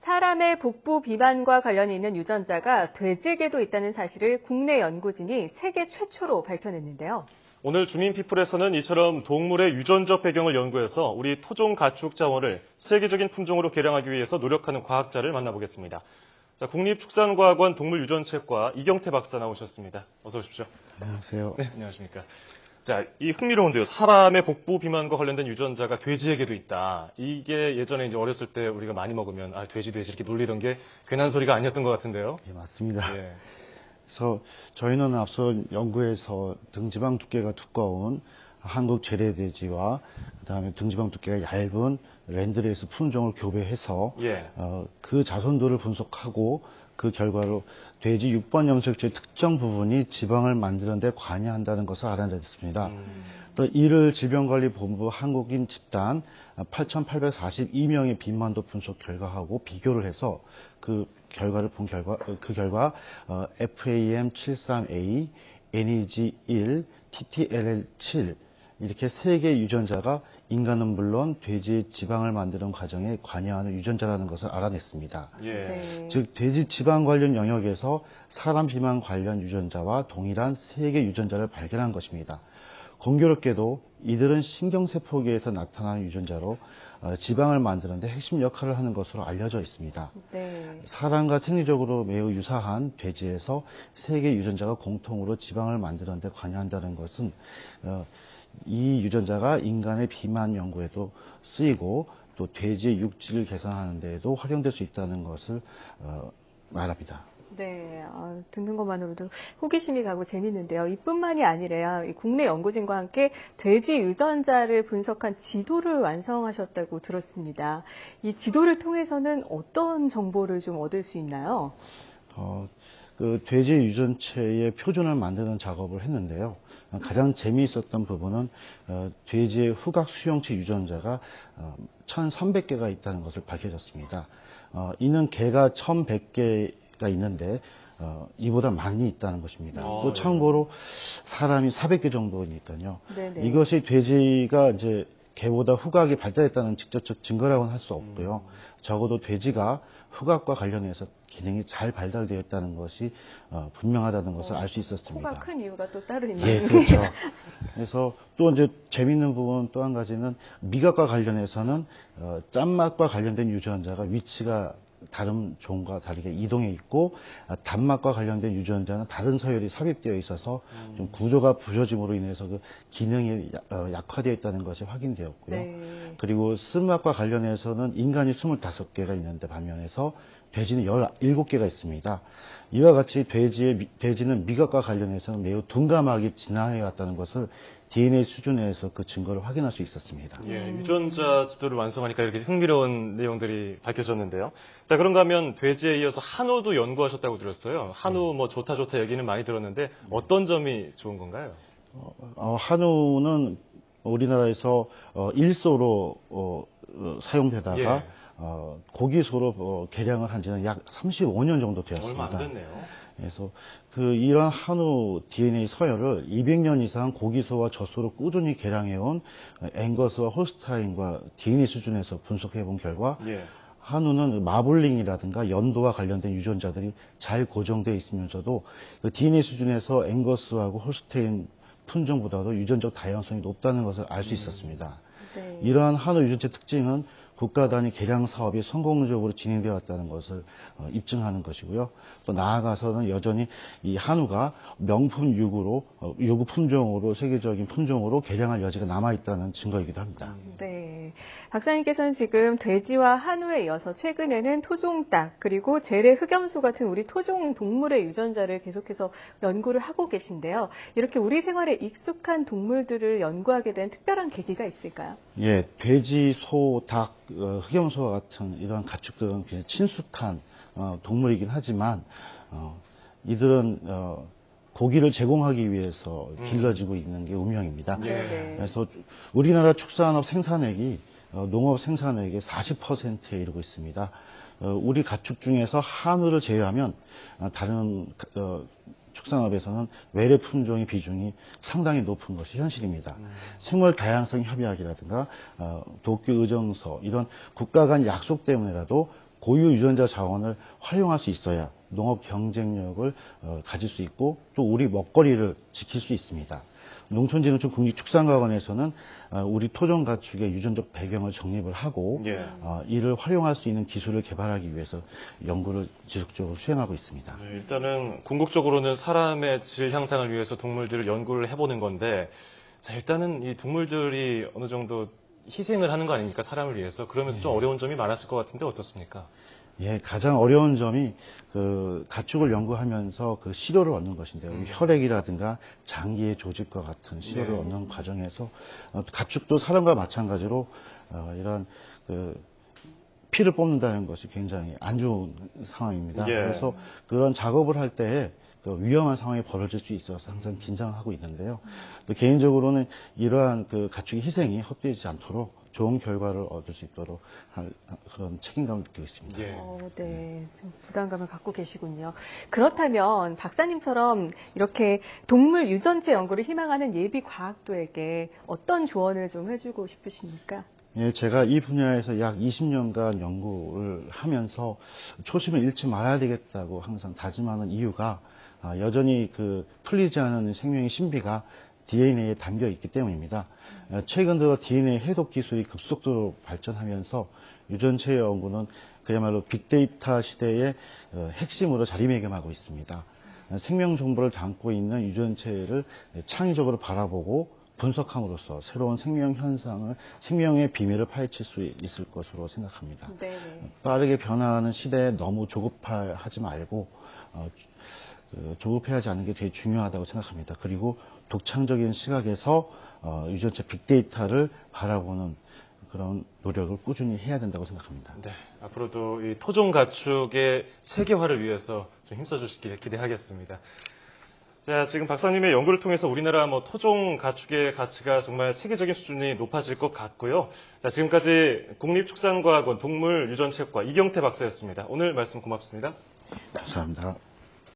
사람의 복부 비만과 관련이 있는 유전자가 돼지에게도 있다는 사실을 국내 연구진이 세계 최초로 밝혀냈는데요. 오늘 주민피플에서는 이처럼 동물의 유전적 배경을 연구해서 우리 토종 가축 자원을 세계적인 품종으로 개량하기 위해서 노력하는 과학자를 만나보겠습니다. 자, 국립축산과학원 동물유전책과 이경태 박사 나오셨습니다. 어서 오십시오. 안녕하세요. 네, 안녕하십니까. 자, 이 흥미로운데요. 사람의 복부 비만과 관련된 유전자가 돼지에게도 있다. 이게 예전에 이제 어렸을 때 우리가 많이 먹으면 돼지 이렇게 놀리던 게 괜한 소리가 아니었던 것 같은데요. 예, 맞습니다. 예. 그래서 저희는 앞서 연구에서 등지방 두께가 두꺼운 한국 재래돼지와 그다음에 등지방 두께가 얇은 랜드레이스 품종을 교배해서 예. 그 자손들을 분석하고 그 결과로 돼지 6번 염색체의 특정 부분이 지방을 만드는 데 관여한다는 것을 알아냈습니다. 또 이를 질병관리본부 한국인 집단 8,842명의 비만도 분석 결과하고 비교를 해서 그 결과 FAM73A, NEG1, TTLL7 이렇게 세 개의 유전자가 인간은 물론 돼지의 지방을 만드는 과정에 관여하는 유전자라는 것을 알아냈습니다. 예. 네. 즉 돼지 지방 관련 영역에서 사람 비만 관련 유전자와 동일한 세 개 유전자를 발견한 것입니다. 공교롭게도 이들은 신경세포계에서 나타나는 유전자로 지방을 만드는 데 핵심 역할을 하는 것으로 알려져 있습니다. 네. 사람과 생리적으로 매우 유사한 돼지에서 세 개의 유전자가 공통으로 지방을 만드는 데 관여한다는 것은 이 유전자가 인간의 비만 연구에도 쓰이고 또 돼지의 육질을 개선하는 데에도 활용될 수 있다는 것을 말합니다. 네, 듣는 것만으로도 호기심이 가고 재밌는데요. 이뿐만이 아니라 국내 연구진과 함께 돼지 유전자를 분석한 지도를 완성하셨다고 들었습니다. 이 지도를 통해서는 어떤 정보를 좀 얻을 수 있나요? 그 돼지 유전체의 표준을 만드는 작업을 했는데요. 가장 재미있었던 부분은 돼지의 후각 수용체 유전자가 1,300개가 있다는 것을 밝혀졌습니다. 이는 개가 1,100개가 있는데 이보다 많이 있다는 것입니다. 또 참고로 사람이 400개 정도니까요. 네네. 이것이 돼지가 이제 개보다 후각이 발달했다는 직접적 증거라고는 할 수 없고요. 적어도 돼지가 후각과 관련해서 기능이 잘 발달되어 있다는 것이 분명하다는 것을 알 수 있었습니다. 코가 큰 이유가 또 따로 있네요. 예, 그렇죠. 그래서 또 이제 재밌는 부분 또 한 가지는 미각과 관련해서는 짠맛과 관련된 유전자가 위치가 다른 종과 다르게 이동해 있고 단맛과 관련된 유전자는 다른 서열이 삽입되어 있어서 좀 구조가 부서짐으로 인해서 그 기능이 약화되어 있다는 것이 확인되었고요. 네. 그리고 쓴맛과 관련해서는 인간이 25개가 있는데 반면에서 돼지는 17개가 있습니다. 이와 같이 돼지는 미각과 관련해서는 매우 둔감하게 진화해 왔다는 것을 DNA 수준에서 그 증거를 확인할 수 있었습니다. 예, 유전자 지도를 완성하니까 이렇게 흥미로운 내용들이 밝혀졌는데요. 자, 그런가 하면 돼지에 이어서 한우도 연구하셨다고 들었어요. 한우 뭐 좋다 얘기는 많이 들었는데 어떤 점이 좋은 건가요? 한우는 우리나라에서 일소로 사용되다가 예. 고기소로 개량을 한 지는 약 35년 정도 얼마 안 되었습니다. 됐네요. 그래서 이러한 한우 DNA 서열을 200년 이상 고기소와 젖소로 꾸준히 개량해온 앵거스와 홀스타인과 DNA 수준에서 분석해본 결과 예. 한우는 마블링이라든가 연도와 관련된 유전자들이 잘 고정되어 있으면서도 그 DNA 수준에서 앵거스하고 홀스테인 품종보다도 유전적 다양성이 높다는 것을 알 수 있었습니다. 네. 이러한 한우 유전체 특징은 국가 단위 개량 사업이 성공적으로 진행되어 왔다는 것을 입증하는 것이고요. 또 나아가서는 여전히 이 한우가 명품 유구 품종으로 세계적인 품종으로 개량할 여지가 남아 있다는 증거이기도 합니다. 네. 박사님께서는 지금 돼지와 한우에 이어서 최근에는 토종닭 그리고 재래 흑염소 같은 우리 토종 동물의 유전자를 계속해서 연구를 하고 계신데요. 이렇게 우리 생활에 익숙한 동물들을 연구하게 된 특별한 계기가 있을까요? 예, 돼지, 소, 닭, 흑염소와 같은 이러한 가축들은 굉장히 친숙한 동물이긴 하지만 이들은 고기를 제공하기 위해서 길러지고 있는 게 운명입니다. 네. 그래서 우리나라 축산업 생산액이 농업 생산액의 40%에 이르고 있습니다. 우리 가축 중에서 한우를 제외하면 다른 축산업에서는 외래 품종의 비중이 상당히 높은 것이 현실입니다. 생물 다양성 협약이라든가 도쿄 의정서 이런 국가 간 약속 때문에라도 고유 유전자 자원을 활용할 수 있어야 농업 경쟁력을 가질 수 있고 또 우리 먹거리를 지킬 수 있습니다. 농촌진흥청 국립축산과학원에서는 우리 토종 가축의 유전적 배경을 정립을 하고 예. 이를 활용할 수 있는 기술을 개발하기 위해서 연구를 지속적으로 수행하고 있습니다. 네, 일단은 궁극적으로는 사람의 질 향상을 위해서 동물들을 연구를 해보는 건데, 자, 일단은 이 동물들이 어느 정도 희생을 하는 거 아닙니까? 사람을 위해서. 그러면서 좀 어려운 점이 많았을 것 같은데 어떻습니까? 예, 가장 어려운 점이 그 가축을 연구하면서 그 시료를 얻는 것인데요. 혈액이라든가 장기의 조직과 같은 시료를 네. 얻는 과정에서 가축도 사람과 마찬가지로 이런 그 피를 뽑는다는 것이 굉장히 안 좋은 상황입니다. 예. 그래서 그런 작업을 할 때에 그 위험한 상황이 벌어질 수 있어서 항상 긴장하고 있는데요. 또 개인적으로는 이러한 그 가축의 희생이 헛되지 않도록 좋은 결과를 얻을 수 있도록 할 그런 책임감을 느끼고 있습니다. 예. 네, 좀 부담감을 갖고 계시군요. 그렇다면 박사님처럼 이렇게 동물 유전체 연구를 희망하는 예비 과학도에게 어떤 조언을 좀 해주고 싶으십니까? 예, 제가 이 분야에서 약 20년간 연구를 하면서 초심을 잃지 말아야 되겠다고 항상 다짐하는 이유가 여전히 그 풀리지 않은 생명의 신비가 DNA에 담겨 있기 때문입니다. 최근 들어 DNA 해독 기술이 급속도로 발전하면서 유전체 연구는 그야말로 빅데이터 시대의 핵심으로 자리매김하고 있습니다. 생명 정보를 담고 있는 유전체를 창의적으로 바라보고 분석함으로써 새로운 생명 현상을, 생명의 비밀을 파헤칠 수 있을 것으로 생각합니다. 네. 빠르게 변화하는 시대에 너무 조급하지 말고 조급해하지 않는 게 되게 중요하다고 생각합니다. 그리고 독창적인 시각에서 유전체 빅데이터를 바라보는 그런 노력을 꾸준히 해야 된다고 생각합니다. 네, 앞으로도 이 토종 가축의 세계화를 위해서 좀 힘써주시길 기대하겠습니다. 자, 지금 박사님의 연구를 통해서 우리나라 토종 가축의 가치가 정말 세계적인 수준이 높아질 것 같고요. 자, 지금까지 국립축산과학원 동물유전체과 이경태 박사였습니다. 오늘 말씀 고맙습니다. 감사합니다.